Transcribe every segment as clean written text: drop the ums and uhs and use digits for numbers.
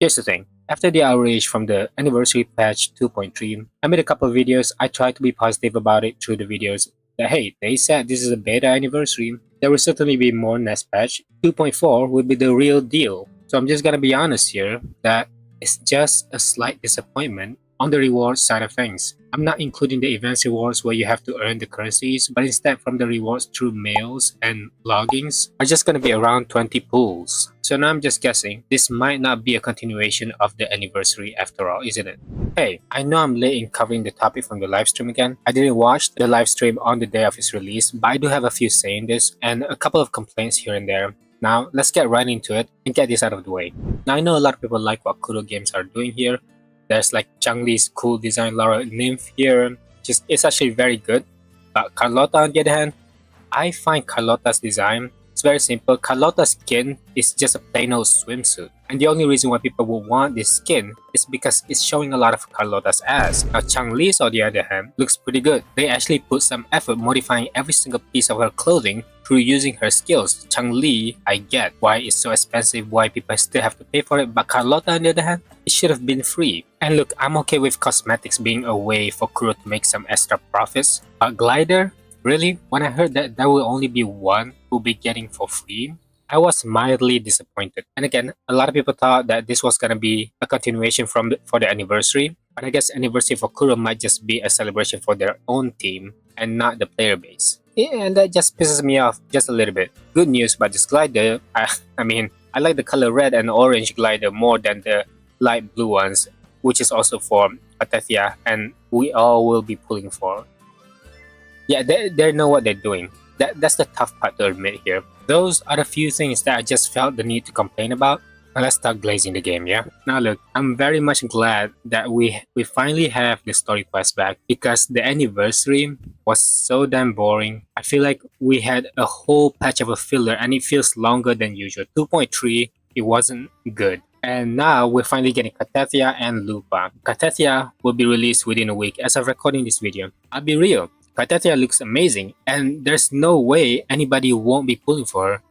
Here's the thing. After the outrage from the anniversary patch 2.3, I made a couple of videos. I tried to be positive about it through the videos that hey, they said this is a beta anniversary. There will certainly be more next patch. 2.4 will be the real deal. So I'm just gonna be honest here that it's just a slight disappointment on the reward side of things. I'm not including the events rewards where you have to earn the currencies, but instead from the rewards through mails and loggings are just gonna be around 20 pools. So now I'm just guessing this might not be a continuation of the anniversary after all, isn't it? Hey, I know I'm late in covering the topic from the livestream again. I didn't watch the livestream on the day of its release, but I do have a few saying this and a couple of complaints here and there. Now, let's get right into it and get this out of the way. Now, I know a lot of people like what Kuro Games are doing here. There's like Chang-Li's cool design Lara Nymph here. It's actually very good. But Carlotta on the other hand, I find Carlotta's design, it's very simple. Carlotta's skin is just a plain old swimsuit. And the only reason why people will want this skin is because it's showing a lot of Carlotta's ass. Now Chang-Li's on the other hand looks pretty good. They actually put some effort modifying every single piece of her clothing through using her skills. Chang-Li, I get why it's so expensive, why people still have to pay for it, but Carlotta on the other hand, it should have been free. And look, I'm okay with cosmetics being a way for Kuro to make some extra profits, but Glider? Really? When I heard that there will only be one we'll be getting for free, I was mildly disappointed. And again, a lot of people thought that this was gonna be a continuation for the anniversary, but I guess anniversary for Kuro might just be a celebration for their own team and not the player base. Yeah, and that just pisses me off just a little bit. Good news about this glider, I mean, I like the color red and orange glider more than the light blue ones, which is also for Cartethyia, and we all will be pulling for. Yeah, they know what they're doing. That's the tough part to admit here. Those are the few things that I just felt the need to complain about. Now let's start glazing the game, yeah? Now look, I'm very much glad that we finally have the story quest back because the anniversary was so damn boring. I feel like we had a whole patch of a filler and it feels longer than usual. 2.3, it wasn't good. And now we're finally getting Cartethyia and Lupa. Cartethyia will be released within a week as of recording this video. I'll be real. Cartethyia looks amazing, and there's no way anybody won't be pulling for her,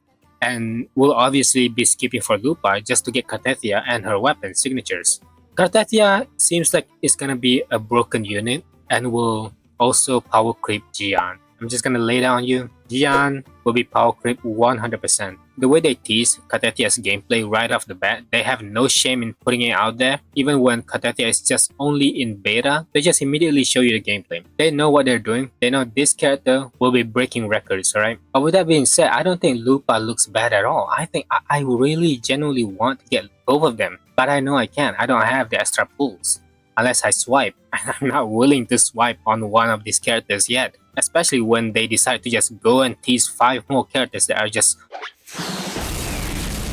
and will obviously be skipping for Lupa just to get Cartethyia and her weapon signatures. Cartethyia seems like it's gonna be a broken unit and will also power creep Jian. I'm just gonna lay it on you. Jian will be power creep 100%. The way they tease Cartethia's gameplay right off the bat, they have no shame in putting it out there. Even when Cartethyia is just only in beta, they just immediately show you the gameplay. They know what they're doing. They know this character will be breaking records, alright? But with that being said, I don't think Lupa looks bad at all. I think I really genuinely want to get both of them. But I know I can't. I don't have the extra pulls. Unless I swipe. I'm not willing to swipe on one of these characters yet. Especially when they decide to just go and tease 5 more characters that are just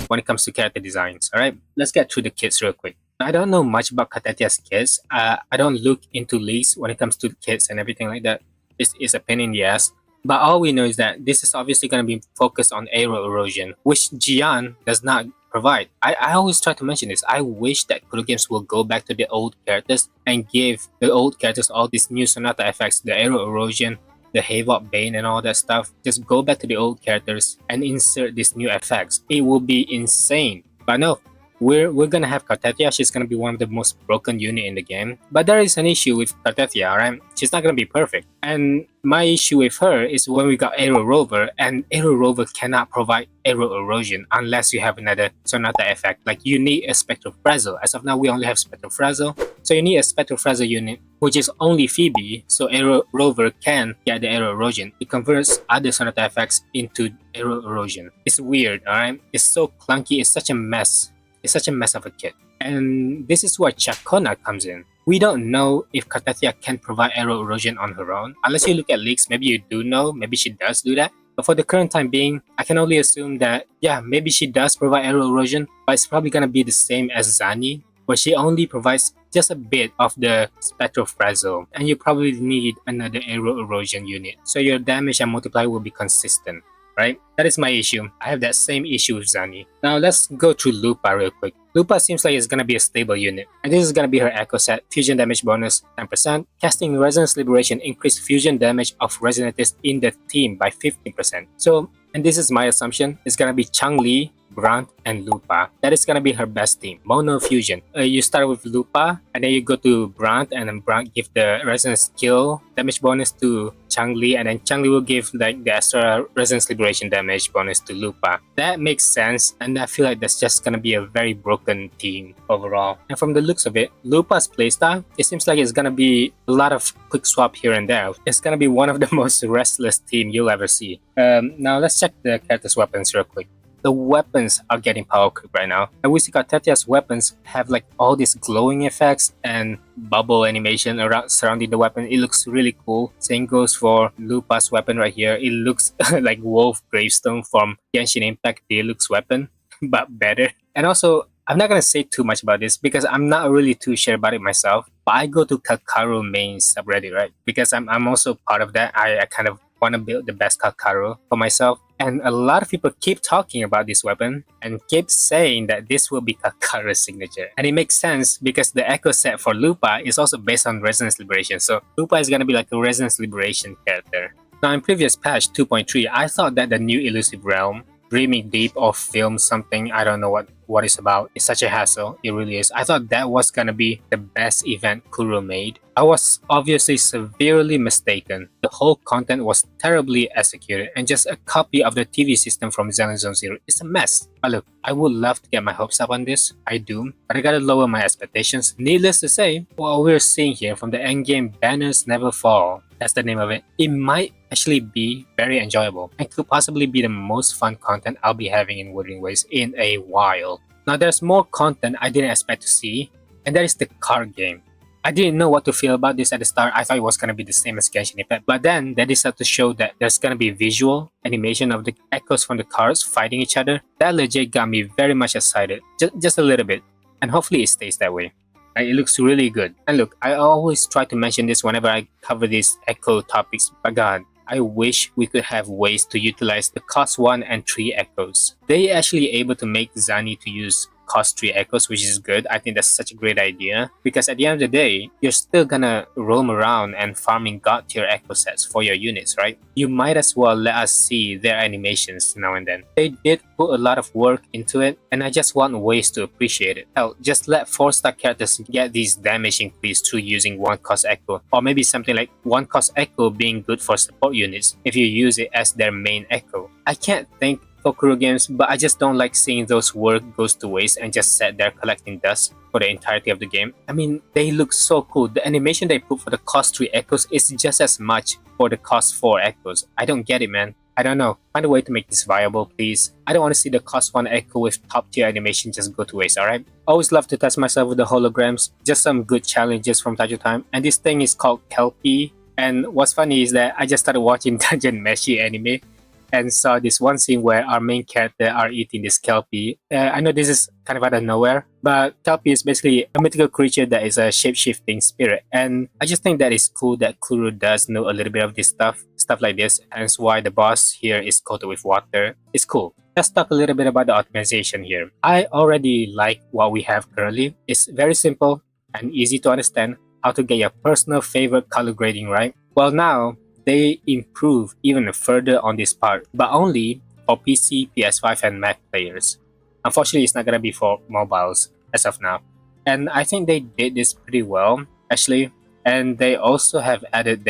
when it comes to character designs. Alright, let's get through the kits real quick. I don't know much about Cartethia's kits. I don't look into leaks when it comes to kits and everything like that. This is a pain in the ass. But all we know is that this is obviously going to be focused on aero erosion, which Jian does not provide. I always try to mention this. I wish that Kuro Games will go back to the old characters and give the old characters all these new Sonata effects, the aero erosion, the Havoc Bane and all that stuff. Just go back to the old characters and insert these new effects. It will be insane. But no, we're gonna have Cartethyia. She's gonna be one of the most broken unit in the game. But there is an issue with Cartethyia, right? She's not gonna be perfect. And my issue with her is when we got Aero Rover, and Aero Rover cannot provide aero erosion unless you have another Sonata effect. Like you need a Spectral Frazzle. As of now, we only have Spectral Frazzle. So you need a Spectral Frazzle unit, which is only Phoebe, so Aero Rover can get the aero erosion. It converts other Sonata effects into aero erosion. It's weird, alright? It's so clunky, it's such a mess. It's such a mess of a kit. And this is where Chakona comes in. We don't know if Cartethyia can provide aero erosion on her own. Unless you look at leaks, maybe you do know, maybe she does do that. But for the current time being, I can only assume that, yeah, maybe she does provide aero erosion, but it's probably gonna be the same as Zani, where she only provides just a bit of the Spectral Frazzle, and you probably need another aero erosion unit, so your damage and multiplier will be consistent, right? That is my issue. I have that same issue with Zani. Now let's go through Lupa real quick. Lupa seems like it's gonna be a stable unit, and this is gonna be her echo set. Fusion damage bonus 10%. Casting Resonance Liberation increased fusion damage of Resonators in the team by 15%. So, and this is my assumption, it's gonna be Chang-Li, Brant, and Lupa. That is gonna be her best team. Mono Fusion. You start with Lupa, and then you go to Brant, and then Brant give the resonance skill damage bonus to Changli, and then Changli will give like the extra resonance liberation damage bonus to Lupa. That makes sense, and I feel like that's just gonna be a very broken team overall. And from the looks of it, Lupa's playstyle, it seems like it's gonna be a lot of quick swap here and there. It's gonna be one of the most restless team you'll ever see. Now let's check the character's weapons real quick. The weapons are getting power creep right now. And we see Cartethia's weapons have like all these glowing effects and bubble animation around surrounding the weapon. It looks really cool. Same goes for Lupa's weapon right here. It looks like Wolf Gravestone from Genshin Impact Deluxe weapon, but better. And also, I'm not gonna say too much about this because I'm not really too sure about it myself. But I go to Kakaru main subreddit, right? Because I'm also part of that. I kind of want to build the best Kakaru for myself. And a lot of people keep talking about this weapon and keep saying that this will be Kakaru's signature. And it makes sense because the echo set for Lupa is also based on Resonance Liberation. So Lupa is going to be like a Resonance Liberation character. Now in previous patch 2.3, I thought that the new Elusive Realm, Dreaming Deep or Film something, I don't know what it's about. It's such a hassle, it really is. I thought that was gonna be the best event Kuro made. I was obviously severely mistaken. The whole content was terribly executed and just a copy of the TV system from Zen Zone Zero. It's a mess. But look, I would love to get my hopes up on this. I do, but I gotta lower my expectations. Needless to say, what we're seeing here from the endgame Banners Never Fall, that's the name of it, it might actually be very enjoyable and could possibly be the most fun content I'll be having in Wuthering Waves in a while. Now there's more content I didn't expect to see, and that is the card game. I didn't know what to feel about this at the start. I thought it was going to be the same as Genshin Impact, but then they decided to show that there's going to be visual animation of the echoes from the cards fighting each other. That legit got me very much excited, just a little bit, and hopefully it stays that way. It looks really good. And look, I always try to mention this whenever I cover these echo topics, but god, I wish we could have ways to utilize the cost 1 and 3 echoes. They actually able to make Zani to use cost 3 echoes, which is good. I think that's such a great idea because at the end of the day, you're still gonna roam around and farming god tier echo sets for your units, right? You might as well let us see their animations now and then. They did put a lot of work into it, and I just want ways to appreciate it. Hell, just let 4-star characters get these damage increase through using 1 cost echo, or maybe something like 1 cost echo being good for support units if you use it as their main echo. I can't think Kuro games, but I just don't like seeing those work goes to waste and just sat there collecting dust for the entirety of the game. I mean, they look so cool. The animation they put for the cost 3 echoes is just as much for the cost 4 echoes. I don't get it, man. I don't know. Find a way to make this viable, please. I don't want to see the cost 1 echo with top tier animation just go to waste, alright? Always love to test myself with the holograms. Just some good challenges from time to time. And this thing is called Kelpie. And what's funny is that I just started watching Dungeon Meshi anime and saw this one scene where our main character are eating this Kelpie. I know this is kind of out of nowhere, but Kelpie is basically a mythical creature that is a shape-shifting spirit. And I just think that it's cool that Kuro does know a little bit of this stuff like this, hence why the boss here is coated with water. It's cool. Let's talk a little bit about the optimization here. I already like what we have currently. It's very simple and easy to understand how to get your personal favorite color grading right. Well, now, they improve even further on this part, but only for PC, PS5, and Mac players. Unfortunately, it's not gonna be for mobiles as of now. And I think they did this pretty well, actually. And they also have added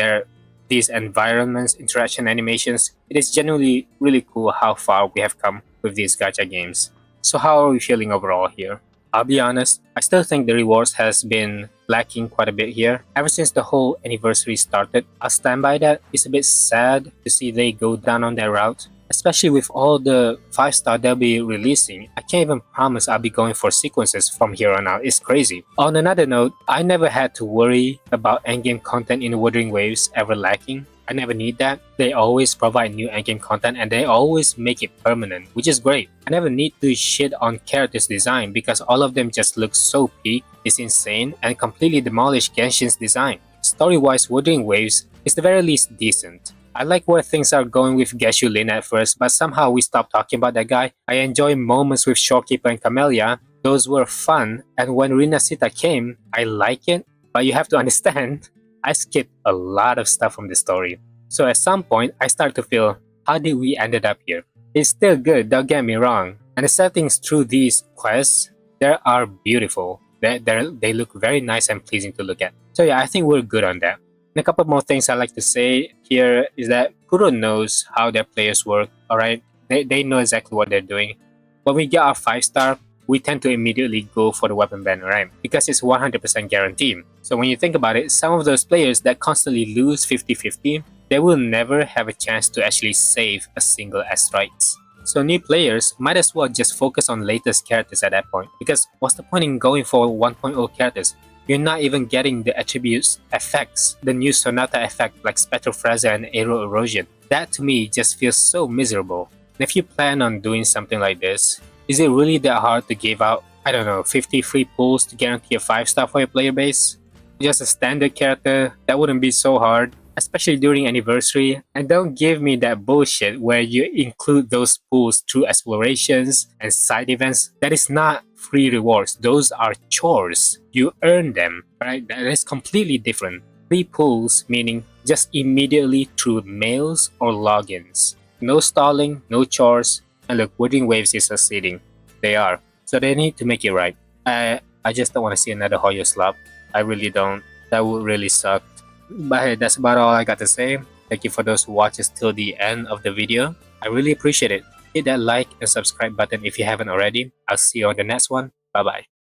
these environments, interaction animations. It is genuinely really cool how far we have come with these gacha games. So how are we feeling overall here? I'll be honest, I still think the rewards has been lacking quite a bit here. Ever since the whole anniversary started, I'll stand by that. It's a bit sad to see they go down on that route, especially with all the 5-star they'll be releasing. I can't even promise I'll be going for sequences from here on out. It's crazy. On another note, I never had to worry about endgame content in Wuthering Waves ever lacking. I never need that. They always provide new endgame content and they always make it permanent, which is great. I never need to shit on characters' design because all of them just look so peak, it's insane, and completely demolish Genshin's design. Story-wise, Wuthering Waves is the very least decent. I like where things are going with Geshu Lin at first, but somehow we stopped talking about that guy. I enjoy moments with Shorekeeper and Camellia. Those were fun, and when Rinasita came, I like it, but you have to understand, I skipped a lot of stuff from the story. So at some point, I start to feel, how did we ended up here? It's still good, don't get me wrong. And the settings through these quests, they are beautiful. They look very nice and pleasing to look at. So yeah, I think we're good on that. And a couple more things I like to say here is that Kuro knows how their players work, alright? They know exactly what they're doing. When we get our 5-star, we tend to immediately go for the weapon banner, right? Because it's 100% guaranteed. So when you think about it, some of those players that constantly lose 50-50, they will never have a chance to actually save a single S-Strikes. So new players might as well just focus on latest characters at that point, because what's the point in going for 1.0 characters? You're not even getting the attributes effects, the new Sonata effect like Spectrophrase and Aero Erosion. That to me just feels so miserable. And if you plan on doing something like this, is it really that hard to give out, I don't know, 50 free pulls to guarantee a 5-star for your player base? Just a standard character, that wouldn't be so hard, especially during anniversary. And don't give me that bullshit where you include those pulls through explorations and side events. That is not free rewards, those are chores. You earn them, right? That is completely different. Free pulls meaning just immediately through mails or logins. No stalling, no chores, and look, Wuthering Waves is succeeding. They are. So they need to make it right. I just don't want to see another Hoyo slap. I really don't. That would really suck. But hey, that's about all I got to say. Thank you for those who watches till the end of the video. I really appreciate it. Hit that like and subscribe button if you haven't already. I'll see you on the next one. Bye bye.